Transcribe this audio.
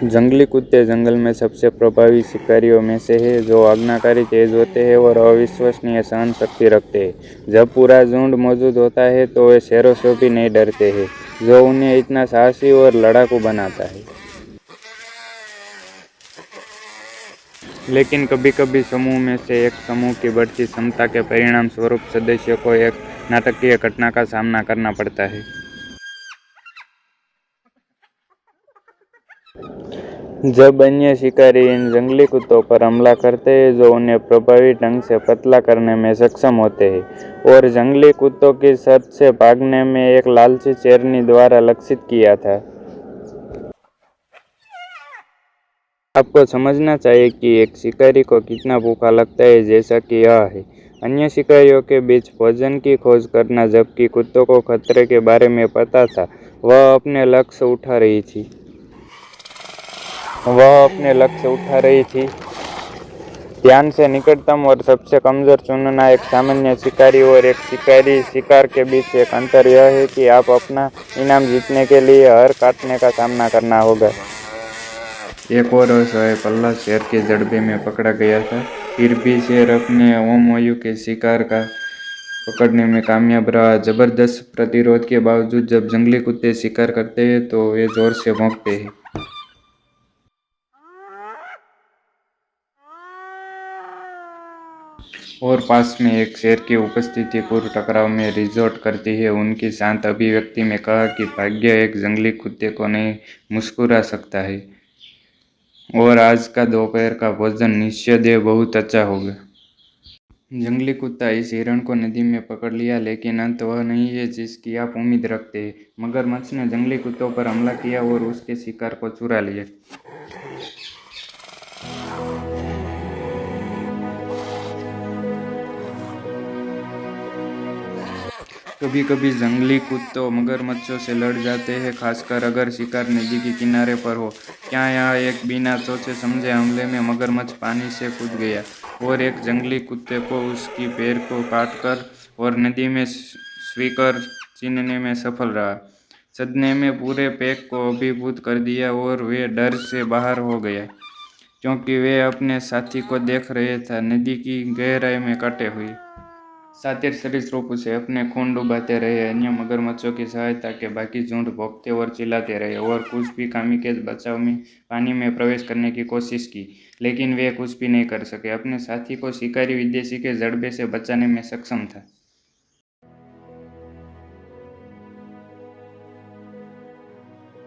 जंगली कुत्ते जंगल में सबसे प्रभावी शिकारियों में से हैं, जो आज्ञाकारी, तेज होते हैं और अविश्वसनीय सहन शक्ति रखते हैं। जब पूरा झुंड मौजूद होता है तो वे शेरों से भी नहीं डरते हैं, जो उन्हें इतना साहसी और लड़ाकू बनाता है। लेकिन कभी कभी समूह में से एक समूह की बढ़ती क्षमता के परिणाम स्वरूप सदस्यों को एक नाटकीय घटना का सामना करना पड़ता है। जब अन्य शिकारी इन जंगली कुत्तों पर हमला करते हैं, जो उन्हें प्रभावी ढंग से कत्ल करने में सक्षम होते हैं, और जंगली कुत्तों की शर्त से भागने में एक लालची शेरनी द्वारा लक्षित किया था। आपको समझना चाहिए कि एक शिकारी को कितना भूखा लगता है, जैसा कि यह है। अन्य शिकारियों के बीच भोजन की खोज करना, जबकि कुत्तों को खतरे के बारे में पता था। वह अपने लक्ष्य उठा रही थी। ध्यान से निकटतम और सबसे कमजोर चुनना। एक सामान्य शिकारी और एक शिकारी शिकार के बीच एक अंतर यह है कि आप अपना इनाम जीतने के लिए हर काटने का सामना करना होगा। एक और असहाय प्रहलाद शेर के जड़बे में पकड़ा गया था। फिर भी शेर अपने ओमवायु के शिकार का पकड़ने में कामयाब रहा। जबरदस्त प्रतिरोध के बावजूद जब जंगली कुत्ते शिकार करते हैं तो वे जोर से भौंकते हैं और पास में एक शेर की उपस्थिति पूर्व टकराव में रिजॉर्ट करती है। उनकी शांत अभिव्यक्ति में कहा कि भाग्य एक जंगली कुत्ते को नहीं मुस्कुरा सकता है, और आज का दोपहर का भोजन निस्संदेह बहुत अच्छा होगा। जंगली कुत्ता इस हिरण को नदी में पकड़ लिया, लेकिन अंत वह नहीं है जिसकी आप उम्मीद रखते हैं। मगरमच्छ ने जंगली कुत्तों पर हमला किया और उसके शिकार को चुरा लिया। कभी कभी जंगली कुत्ते मगरमच्छों से लड़ जाते हैं, खासकर अगर शिकार नदी के किनारे पर हो। क्या यहाँ एक बिना सोचे समझे हमले में मगरमच्छ पानी से कूद गया और एक जंगली कुत्ते को उसकी पैर को काटकर और नदी में स्वीकर छीनने में सफल रहा। सदमे में पूरे पैक को अभिभूत कर दिया और वे डर से बाहर हो गए, क्योंकि वे अपने साथी को देख रहे थे नदी की गहराई में कटे हुए। सातिर सरीसृप उसे अपने खून डुबाते रहे। अन्य मगरमच्छों की सहायता के बाकी झुंड भौंकते और चिल्लाते रहे और कुछ भी कामिकेज बचाव में पानी में प्रवेश करने की कोशिश की, लेकिन वे कुछ भी नहीं कर सके। अपने साथी को शिकारी विदेशी के जड़बे से बचाने में सक्षम था।